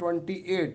28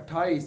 28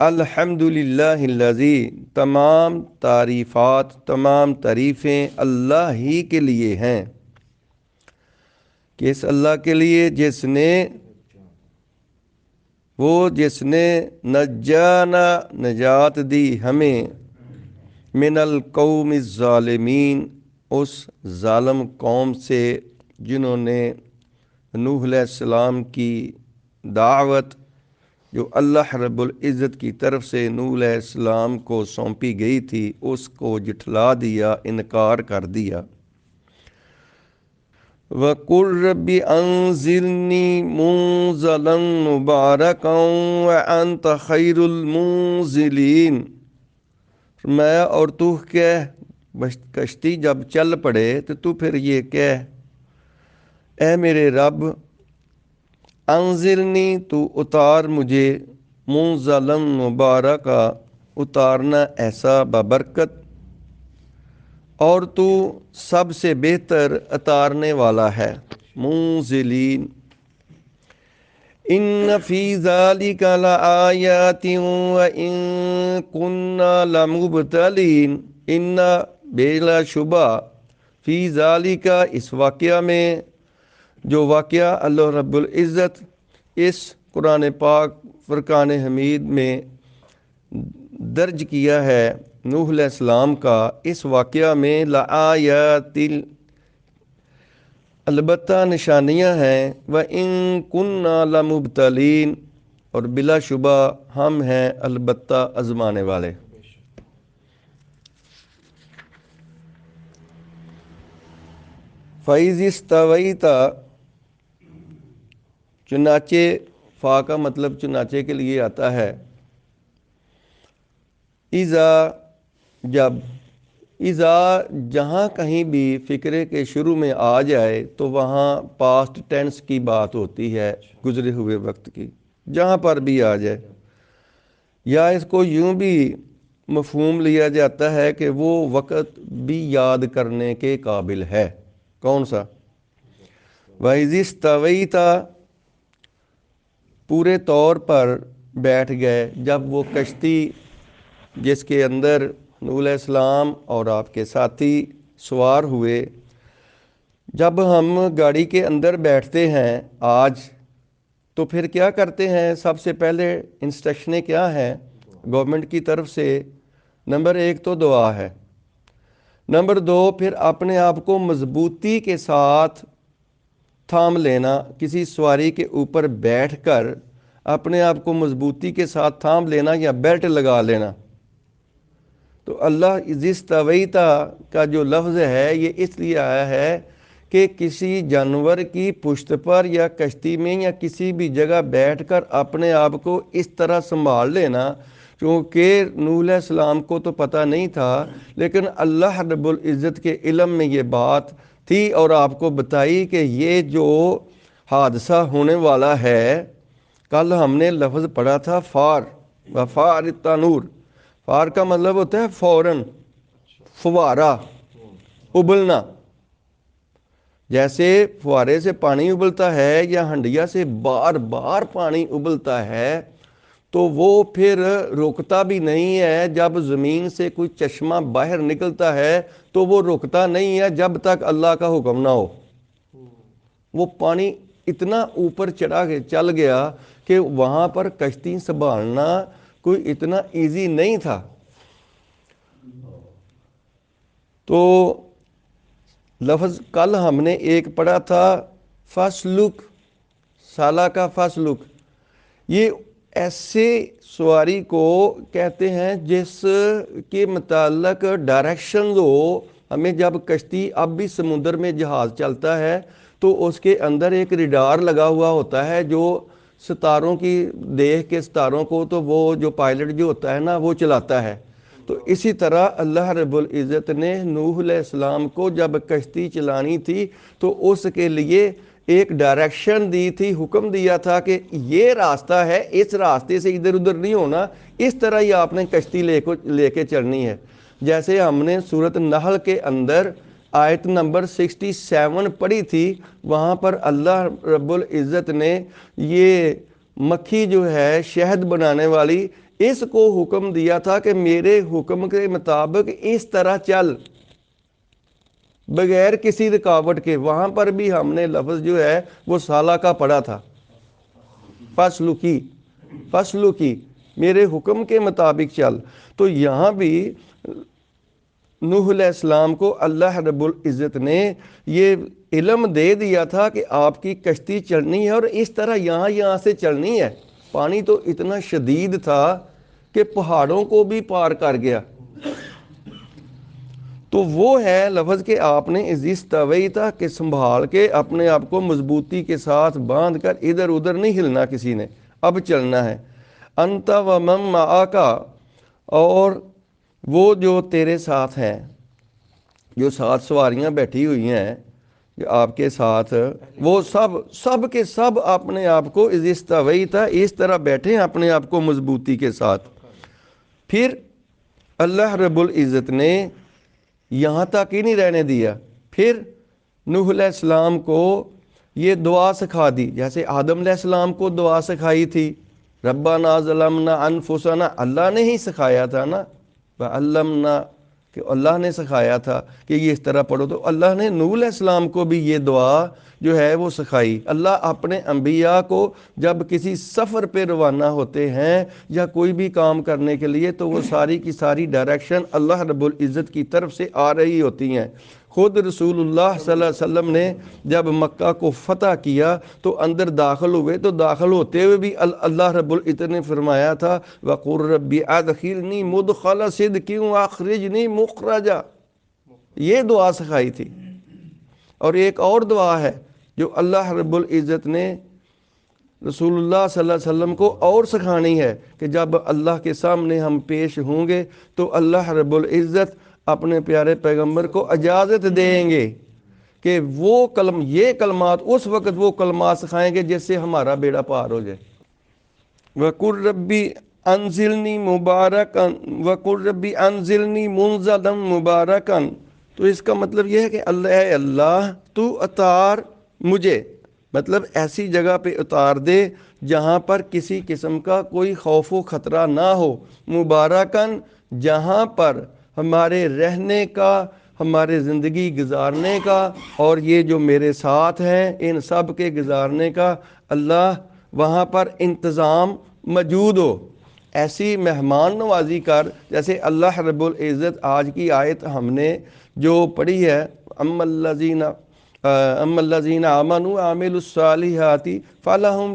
الحمدللہ الذی، تمام تعریفات، تمام تعریفیں اللہ ہی کے لیے ہیں، کس اللہ کے لیے جس نے نجانا، نجات دی ہمیں، من القوم الظالمین، اس ظالم قوم سے جنہوں نے نوح علیہ السلام کی دعوت جو اللہ رب العزت کی طرف سے نوح علیہ السلام کو سونپی گئی تھی اس کو جھٹلا دیا، انکار کر دیا۔ وَقُلْ رَبِّ أَنزِلْنِي مُنزَلًا مُبَارَكًا وَأَنْتَ خَيْرُ الْمُنزِلِينَ، فرمایا اور تو کہہ، کشتی جب چل پڑے تو پھر یہ کہہ، اے میرے رب، انزلنی، تو اتار مجھے، منزلا مبارکا، اتارنا ایسا بابرکت، اور تو سب سے بہتر اتارنے والا ہے، منزلین۔ ان فی ذالک لآیات وان کنا لمبتلین، ان بلا شبہ، فی ذالک، اس واقعہ میں، جو واقعہ اللہ رب العزت اس قرآن پاک فرقان حمید میں درج کیا ہے نوح علیہ السلام کا، اس واقعہ میں لآیات، البتہ نشانیاں ہیں، وَإِن كُنَّا لَمُبْتَلِينَ، اور بلا شبہ ہم ہیں البتہ آزمانے والے۔ فَإِذِ اسْتَوَيْتَ، چنانچہ، فا کا مطلب چنانچہ کے لیے آتا ہے اذا، جب، اذا جہاں کہیں بھی فقرے کے شروع میں آ جائے تو وہاں پاسٹ ٹینس کی بات ہوتی ہے، گزرے ہوئے وقت کی، جہاں پر بھی آ جائے، یا اس کو یوں بھی مفہوم لیا جاتا ہے کہ وہ وقت بھی یاد کرنے کے قابل ہے۔ کون سا؟ وَإِذِ اسْتَوَيْتَ، پورے طور پر بیٹھ گئے، جب وہ کشتی جس کے اندر نوح علیہ السلام اور آپ کے ساتھی سوار ہوئے، جب ہم گاڑی کے اندر بیٹھتے ہیں آج تو پھر کیا کرتے ہیں؟ سب سے پہلے انسٹرکشنیں کیا ہیں گورنمنٹ کی طرف سے؟ نمبر 1 تو دعا ہے، نمبر 2 پھر اپنے آپ کو مضبوطی کے ساتھ تھام لینا، کسی سواری کے اوپر بیٹھ کر اپنے آپ کو مضبوطی کے ساتھ تھام لینا یا بیلٹ لگا لینا۔ تو اللہ استویتا کا جو لفظ ہے یہ اس لیے آیا ہے کہ کسی جانور کی پشت پر یا کشتی میں یا کسی بھی جگہ بیٹھ کر اپنے آپ کو اس طرح سنبھال لینا، کیونکہ نوح علیہ السلام کو تو پتہ نہیں تھا، لیکن اللہ رب العزت کے علم میں یہ بات تھی اور آپ کو بتائی کہ یہ جو حادثہ ہونے والا ہے، کل ہم نے لفظ پڑھا تھا فار، وفار التنور، فار کا مطلب ہوتا ہے فوراً، فوارہ، ابلنا، جیسے فوارے سے پانی ابلتا ہے یا ہنڈیا سے بار بار پانی ابلتا ہے تو وہ پھر رکتا بھی نہیں ہے۔ جب زمین سے کوئی چشمہ باہر نکلتا ہے تو وہ رکتا نہیں ہے جب تک اللہ کا حکم نہ ہو۔ وہ پانی اتنا اوپر چڑھا کے چل گیا کہ وہاں پر کشتی سنبھالنا کوئی اتنا ایزی نہیں تھا۔ تو لفظ کل ہم نے ایک پڑھا تھا فسلک، سالہ کا فسلک، یہ ایسے سواری کو کہتے ہیں جس کے متعلق ڈائریکشنز ہو۔ ہمیں جب کشتی اب بھی سمندر میں جہاز چلتا ہے تو اس کے اندر ایک ریڈار لگا ہوا ہوتا ہے جو ستاروں کی دیکھ کے ستاروں کو، تو وہ جو پائلٹ جو ہوتا ہے نا وہ چلاتا ہے۔ تو اسی طرح اللہ رب العزت نے نوح علیہ السلام کو جب کشتی چلانی تھی تو اس کے لیے ایک ڈائریکشن دی تھی، حکم دیا تھا کہ یہ راستہ ہے، اس راستے سے ادھر ادھر نہیں ہونا، اس طرح ہی آپ نے کشتی لے کے چلنی ہے۔ جیسے ہم نے سورۃ نحل کے اندر آیت نمبر 67 پڑھی تھی، وہاں پر اللہ رب العزت نے یہ مکھی جو ہے شہد بنانے والی، اس کو حکم دیا تھا کہ میرے حکم کے مطابق اس طرح چل، بغیر کسی رکاوٹ کے۔ وہاں پر بھی ہم نے لفظ جو ہے وہ سالہ کا پڑھا تھا، فسلوکی، میرے حکم کے مطابق چل۔ تو یہاں بھی نوح علیہ السلام کو اللہ رب العزت نے یہ علم دے دیا تھا کہ آپ کی کشتی چلنی ہے اور اس طرح یہاں سے چلنی ہے۔ پانی تو اتنا شدید تھا کہ پہاڑوں کو بھی پار کر گیا۔ تو وہ ہے لفظ کہ آپ نے استویتا کہ سنبھال کے اپنے آپ کو مضبوطی کے ساتھ باندھ کر ادھر ادھر نہیں ہلنا کسی نے، اب چلنا ہے۔ انت و من معک، اور وہ جو تیرے ساتھ ہیں، جو ساتھ سواریاں بیٹھی ہوئی ہیں جو آپ کے ساتھ، وہ سب کے سب اپنے آپ کو استویتا اس طرح بیٹھے ہیں اپنے آپ کو مضبوطی کے ساتھ۔ پھر اللہ رب العزت نے یہاں تک ہی نہیں رہنے دیا، پھر نوح علیہ السلام کو یہ دعا سکھا دی، جیسے آدم علیہ السلام کو دعا سکھائی تھی، ربنا ظلمنا انفسنا، اللہ نے ہی سکھایا تھا نا، وعلمنا، کہ اللہ نے سکھایا تھا کہ یہ اس طرح پڑھو، تو اللہ نے نوح علیہ السلام کو بھی یہ دعا جو ہے وہ سکھائی۔ اللہ اپنے انبیاء کو جب کسی سفر پہ روانہ ہوتے ہیں یا کوئی بھی کام کرنے کے لیے، تو وہ ساری کی ساری ڈائریکشن اللہ رب العزت کی طرف سے آ رہی ہوتی ہیں۔ خود رسول اللہ صلی اللہ علیہ وسلم نے جب مکہ کو فتح کیا تو اندر داخل ہوئے، تو داخل ہوتے ہوئے بھی اللہ رب العزت نے فرمایا تھا وَقُلْ رَبِّ أَدْخِلْنِي مُدْخَلَ صِدْقٍ وَأَخْرِجْنِي مُخْرَجًا، یہ دعا سکھائی تھی۔ اور ایک اور دعا ہے جو اللہ رب العزت نے رسول اللہ صلی اللہ علیہ وسلم کو اور سکھانی ہے، کہ جب اللہ کے سامنے ہم پیش ہوں گے تو اللہ رب العزت اپنے پیارے پیغمبر کو اجازت دیں گے کہ وہ یہ کلمات، اس وقت وہ کلمات سکھائیں گے جس سے ہمارا بیڑا پار ہو جائے۔ وَقُلْ رَبِّ أَنزِلْنِي مُبَارَكًا وَقُلْ رَبِّ أَنزِلْنِي مُنزَلًا مُبَارَكًا، تو اس کا مطلب یہ ہے کہ اے اللہ تو اتار مجھے، مطلب ایسی جگہ پہ اتار دے جہاں پر کسی قسم کا کوئی خوف و خطرہ نہ ہو، مبارکن، جہاں پر ہمارے رہنے کا، ہمارے زندگی گزارنے کا اور یہ جو میرے ساتھ ہیں ان سب کے گزارنے کا، اللہ وہاں پر انتظام موجود ہو۔ ایسی مہمان نوازی کر، جیسے اللہ رب العزت آج کی آیت ہم نے جو پڑھی ہے، اما الذین آمنوا وعملوا الصالحات فلہم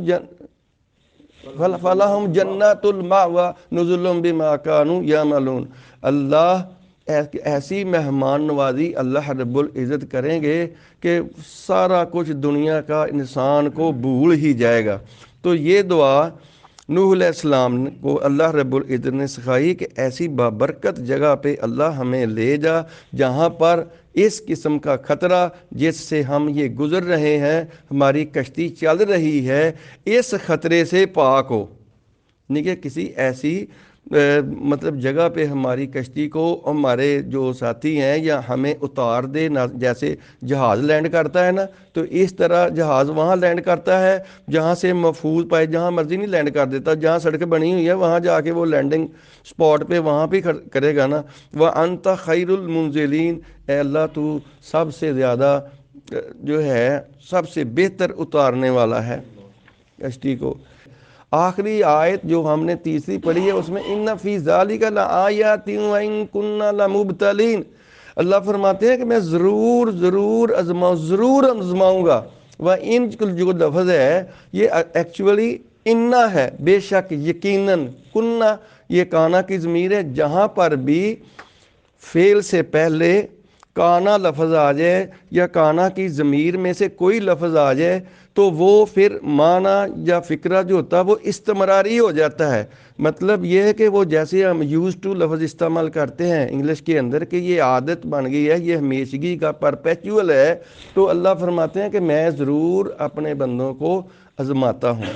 جنات المأوى نزلا بما كانوا يعملون، اللہ ایسی مہمان نوازی اللہ رب العزت کریں گے کہ سارا کچھ دنیا کا انسان کو بھول ہی جائے گا۔ تو یہ دعا نوح علیہ السلام کو اللہ رب العزت نے سکھائی کہ ایسی بابرکت جگہ پہ اللہ ہمیں لے جا جہاں پر اس قسم کا خطرہ جس سے ہم یہ گزر رہے ہیں، ہماری کشتی چل رہی ہے، اس خطرے سے پاک ہو، نہیں کہ کسی ایسی مطلب جگہ پہ ہماری کشتی کو ہمارے جو ساتھی ہیں یا ہمیں اتار دے، نہ جیسے جہاز لینڈ کرتا ہے نا، تو اس طرح جہاز وہاں لینڈ کرتا ہے جہاں سے محفوظ پائے، جہاں مرضی نہیں لینڈ کر دیتا، جہاں سڑک بنی ہوئی ہے وہاں جا کے وہ لینڈنگ سپاٹ پہ وہاں پہ کرے گا نا۔ وَأَنْتَ خَيْرُ الْمُنزِلِينَ، اے اللہ تو سب سے زیادہ جو ہے سب سے بہتر اتارنے والا ہے کشتی کو۔ آخری آیت جو ہم نے تیسری پڑھی ہے اس میں ان فی ذالک لآیات وان کنا لمبتلین، اللہ فرماتے ہیں کہ میں ضرور آزماؤں گا۔ وان جو لفظ ہے یہ ایکچولی انا ہے، بے شک، یقیناً، کنا یہ کانا کی ضمیر ہے، جہاں پر بھی فعل سے پہلے کانا لفظ آ جائے یا کانا کی ضمیر میں سے کوئی لفظ آ جائے تو وہ پھر معنی یا فکرہ جو ہوتا ہے وہ استمراری ہو جاتا ہے۔ مطلب یہ ہے کہ وہ جیسے ہم یوز ٹو لفظ استعمال کرتے ہیں انگلش کے اندر کہ یہ عادت بن گئی ہے، یہ ہمیشگی کا پرپیچول ہے، تو اللہ فرماتے ہیں کہ میں ضرور اپنے بندوں کو آزماتا ہوں۔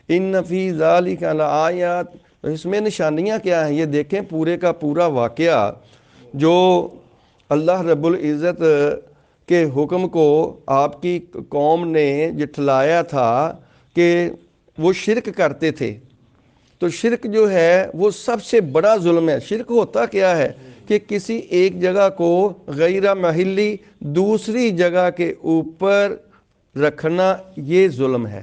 ان فی ذالک لآیات، اس میں نشانیاں کیا ہیں یہ دیکھیں، پورے کا پورا واقعہ جو اللہ رب العزت کے حکم کو آپ کی قوم نے جٹلایا تھا کہ وہ شرک کرتے تھے، تو شرک جو ہے وہ سب سے بڑا ظلم ہے۔ شرک ہوتا کیا ہے کہ کسی ایک جگہ کو غیر محلی دوسری جگہ کے اوپر رکھنا، یہ ظلم ہے۔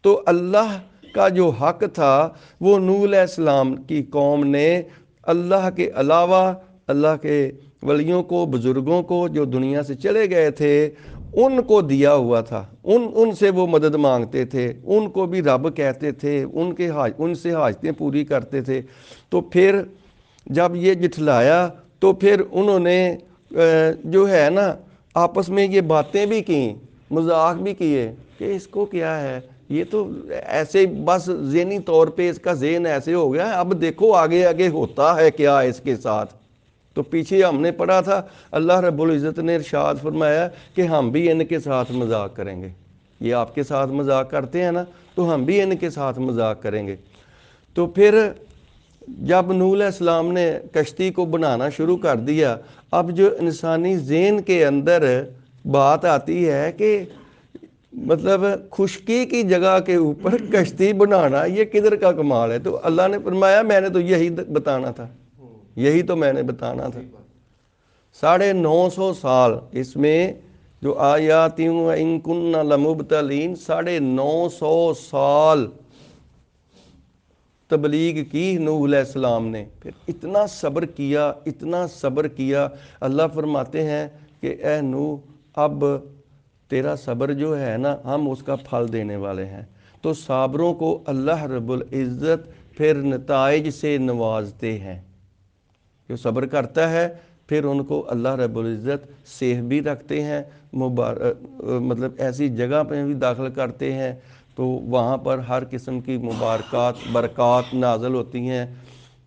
تو اللہ کا جو حق تھا وہ نوح علیہ السلام کی قوم نے اللہ کے علاوہ، اللہ کے ولیوں کو، بزرگوں کو جو دنیا سے چلے گئے تھے، ان کو دیا ہوا تھا۔ ان سے وہ مدد مانگتے تھے، ان کو بھی رب کہتے تھے، ان سے حاجتیں پوری کرتے تھے۔ تو پھر جب یہ جھٹلایا تو پھر انہوں نے جو ہے نا آپس میں یہ باتیں بھی کیں، مذاق بھی کیے کہ اس کو کیا ہے، یہ تو ایسے بس ذہنی طور پہ اس کا ذہن ایسے ہو گیا ہے، اب دیکھو آگے آگے ہوتا ہے کیا اس کے ساتھ۔ تو پیچھے ہم نے پڑھا تھا اللہ رب العزت نے ارشاد فرمایا کہ ہم بھی ان کے ساتھ مذاق کریں گے، یہ آپ کے ساتھ مذاق کرتے ہیں نا، تو ہم بھی ان کے ساتھ مذاق کریں گے۔ تو پھر جب نوح علیہ السلام نے کشتی کو بنانا شروع کر دیا، اب جو انسانی ذہن کے اندر بات آتی ہے کہ مطلب خشکی کی جگہ کے اوپر کشتی بنانا یہ کدھر کا کمال ہے؟ تو اللہ نے فرمایا میں نے تو یہی بتانا تھا، یہی تو میں نے بتانا تھا۔ 950 سال اس میں جو آیاتیں وَإِن كُنَّا لَمُبْتَلِينَ 950 سال تبلیغ کی نوح علیہ السلام نے، پھر اتنا صبر کیا، اتنا صبر کیا۔ اللہ فرماتے ہیں کہ اے نوح اب تیرا صبر جو ہے نا ہم اس کا پھل دینے والے ہیں۔ تو صابروں کو اللہ رب العزت پھر نتائج سے نوازتے ہیں۔ جو صبر کرتا ہے پھر ان کو اللہ رب العزت سیف بھی رکھتے ہیں، مطلب ایسی جگہ پہ بھی داخل کرتے ہیں تو وہاں پر ہر قسم کی مبارکات برکات نازل ہوتی ہیں،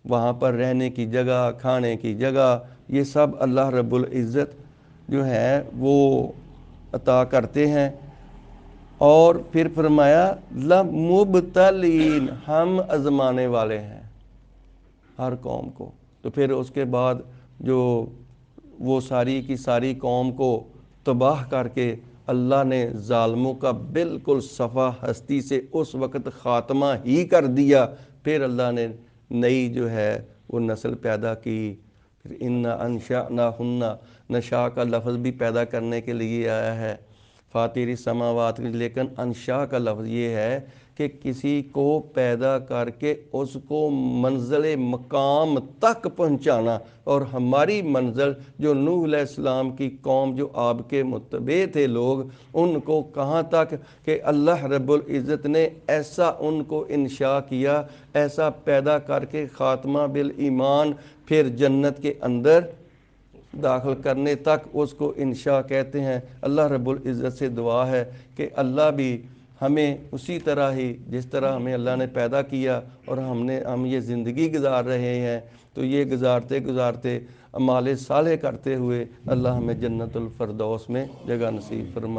وہاں پر رہنے کی جگہ، کھانے کی جگہ، یہ سب اللہ رب العزت جو ہے وہ عطا کرتے ہیں۔ اور پھر فرمایا لَمُبْتَلِينَ ہم آزمانے والے ہیں ہر قوم کو۔ تو پھر اس کے بعد جو وہ ساری کی ساری قوم کو تباہ کر کے اللہ نے ظالموں کا بالکل صفحہ ہستی سے اس وقت خاتمہ ہی کر دیا۔ پھر اللہ نے نئی جو ہے وہ نسل پیدا کی۔ پھر اِنَّا أَنشَأْنَاهُنَّ، نشا کا لفظ بھی پیدا کرنے کے لیے آیا ہے فاطر السماوات، لیکن انشاء کا لفظ یہ ہے کہ کسی کو پیدا کر کے اس کو منزل مقام تک پہنچانا۔ اور ہماری منزل جو نوح علیہ السلام کی قوم جو آپ کے متبع تھے لوگ، ان کو کہاں تک کہ اللہ رب العزت نے ایسا ان کو انشاء کیا، ایسا پیدا کر کے خاتمہ بالایمان، پھر جنت کے اندر داخل کرنے تک اس کو انشاء کہتے ہیں۔ اللہ رب العزت سے دعا ہے کہ اللہ بھی ہمیں اسی طرح ہی جس طرح ہمیں اللہ نے پیدا کیا اور ہم یہ زندگی گزار رہے ہیں، تو یہ گزارتے گزارتے اعمال صالح کرتے ہوئے اللہ ہمیں جنت الفردوس میں جگہ نصیب فرمائے۔